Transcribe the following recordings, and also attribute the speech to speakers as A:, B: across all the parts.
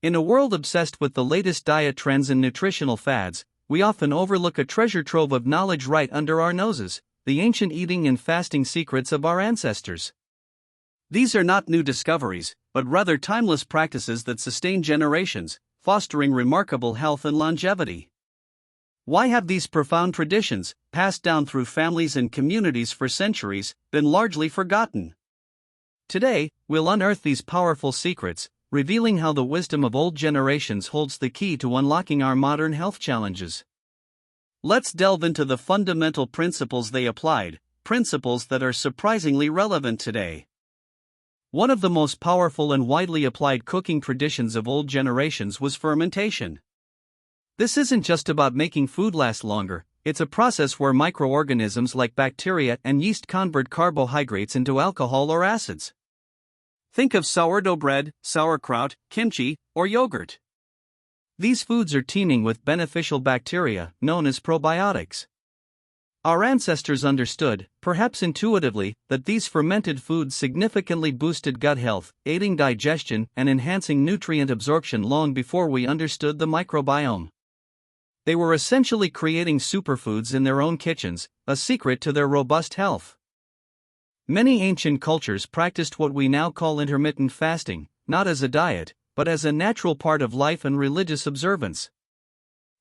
A: In a world obsessed with the latest diet trends and nutritional fads, we often overlook a treasure trove of knowledge right under our noses: the ancient eating and fasting secrets of our ancestors. These are not new discoveries, but rather timeless practices that sustain generations, fostering remarkable health and longevity. Why have these profound traditions, passed down through families and communities for centuries, been largely forgotten? Today, we'll unearth these powerful secrets, revealing how the wisdom of old generations holds the key to unlocking our modern health challenges. Let's delve into the fundamental principles they applied, principles that are surprisingly relevant today. One of the most powerful and widely applied cooking traditions of old generations was fermentation. This isn't just about making food last longer, it's a process where microorganisms like bacteria and yeast convert carbohydrates into alcohol or acids. Think of sourdough bread, sauerkraut, kimchi, or yogurt. These foods are teeming with beneficial bacteria, known as probiotics. Our ancestors understood, perhaps intuitively, that these fermented foods significantly boosted gut health, aiding digestion and enhancing nutrient absorption long before we understood the microbiome. They were essentially creating superfoods in their own kitchens, a secret to their robust health. Many ancient cultures practiced what we now call intermittent fasting, not as a diet, but as a natural part of life and religious observance.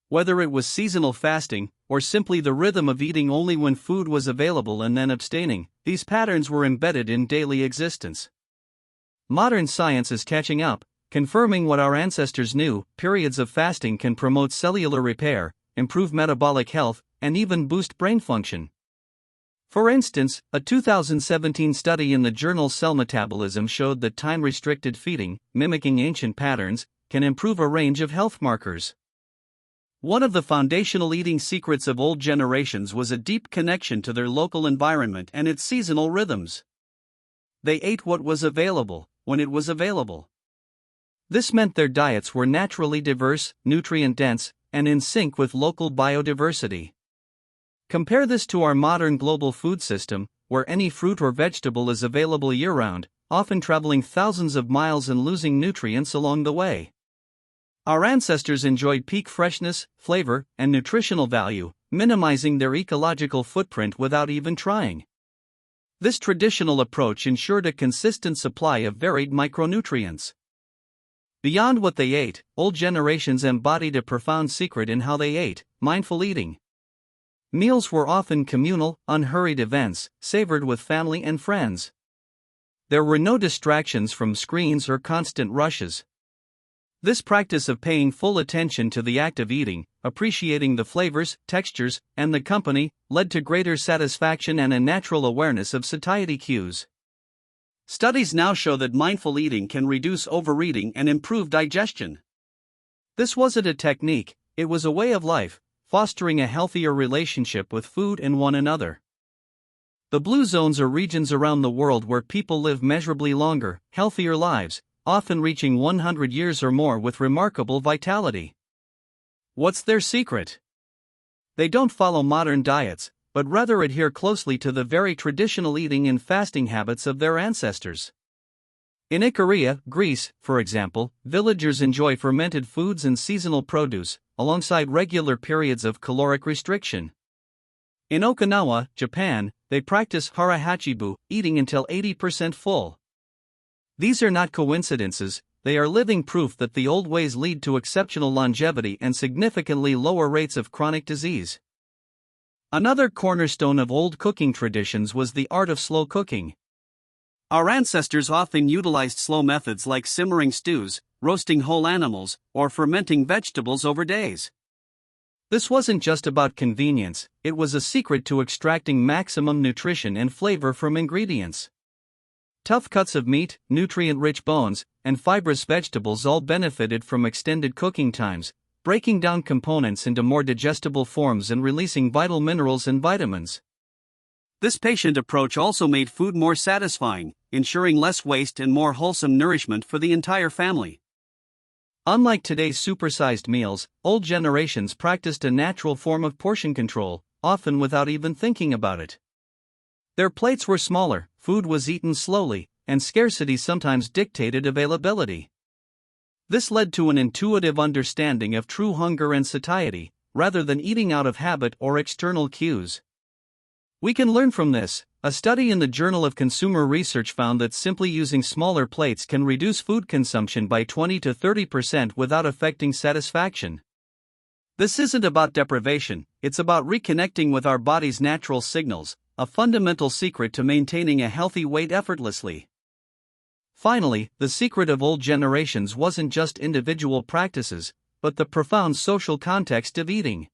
A: Whether it was seasonal fasting, or simply the rhythm of eating only when food was available and then abstaining, these patterns were embedded in daily existence. Modern science is catching up, confirming what our ancestors knew: periods of fasting can promote cellular repair, improve metabolic health, and even boost brain function. For instance, a 2017 study in the journal Cell Metabolism showed that time-restricted feeding, mimicking ancient patterns, can improve a range of health markers. One of the foundational eating secrets of old generations was a deep connection to their local environment and its seasonal rhythms. They ate what was available, when it was available. This meant their diets were naturally diverse, nutrient-dense, and in sync with local biodiversity. Compare this to our modern global food system, where any fruit or vegetable is available year-round, often traveling thousands of miles and losing nutrients along the way. Our ancestors enjoyed peak freshness, flavor, and nutritional value, minimizing their ecological footprint without even trying. This traditional approach ensured a consistent supply of varied micronutrients. Beyond what they ate, old generations embodied a profound secret in how they ate: mindful eating. Meals were often communal, unhurried events, savored with family and friends. There were no distractions from screens or constant rushes. This practice of paying full attention to the act of eating, appreciating the flavors, textures, and the company, led to greater satisfaction and a natural awareness of satiety cues. Studies now show that mindful eating can reduce overeating and improve digestion. This wasn't a technique, it was a way of life, fostering a healthier relationship with food and one another. The blue zones are regions around the world where people live measurably longer, healthier lives, often reaching 100 years or more with remarkable vitality. What's their secret? They don't follow modern diets, but rather adhere closely to the very traditional eating and fasting habits of their ancestors. In Ikaria, Greece, for example, villagers enjoy fermented foods and seasonal produce, alongside regular periods of caloric restriction. In Okinawa, Japan, they practice hara hachibu, eating until 80% full. These are not coincidences, they are living proof that the old ways lead to exceptional longevity and significantly lower rates of chronic disease. Another cornerstone of old cooking traditions was the art of slow cooking. Our ancestors often utilized slow methods like simmering stews, roasting whole animals, or fermenting vegetables over days. This wasn't just about convenience, it was a secret to extracting maximum nutrition and flavor from ingredients. Tough cuts of meat, nutrient-rich bones, and fibrous vegetables all benefited from extended cooking times, breaking down components into more digestible forms and releasing vital minerals and vitamins. This patient approach also made food more satisfying, ensuring less waste and more wholesome nourishment for the entire family. Unlike today's supersized meals, old generations practiced a natural form of portion control, often without even thinking about it. Their plates were smaller, food was eaten slowly, and scarcity sometimes dictated availability. This led to an intuitive understanding of true hunger and satiety, rather than eating out of habit or external cues. We can learn from this. A study in the Journal of Consumer Research found that simply using smaller plates can reduce food consumption by 20 to 30% without affecting satisfaction. This isn't about deprivation, it's about reconnecting with our body's natural signals, a fundamental secret to maintaining a healthy weight effortlessly. Finally, the secret of old generations wasn't just individual practices, but the profound social context of eating.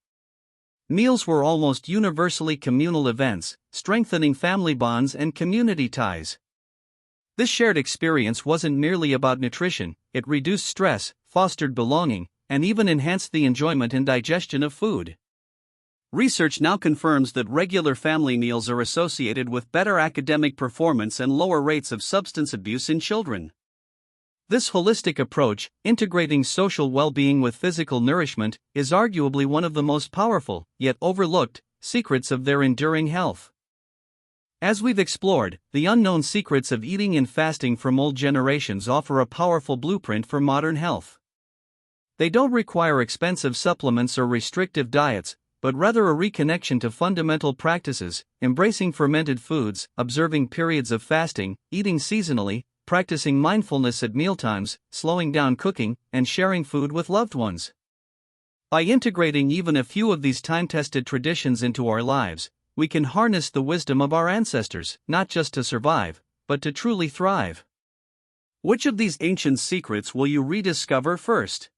A: Meals were almost universally communal events, strengthening family bonds and community ties. This shared experience wasn't merely about nutrition, it reduced stress, fostered belonging, and even enhanced the enjoyment and digestion of food. Research now confirms that regular family meals are associated with better academic performance and lower rates of substance abuse in children. This holistic approach, integrating social well-being with physical nourishment, is arguably one of the most powerful, yet overlooked, secrets of their enduring health. As we've explored, the unknown secrets of eating and fasting from old generations offer a powerful blueprint for modern health. They don't require expensive supplements or restrictive diets, but rather a reconnection to fundamental practices, embracing fermented foods, observing periods of fasting, eating seasonally, practicing mindfulness at mealtimes, slowing down cooking, and sharing food with loved ones. By integrating even a few of these time-tested traditions into our lives, we can harness the wisdom of our ancestors, not just to survive, but to truly thrive. Which of these ancient secrets will you rediscover first?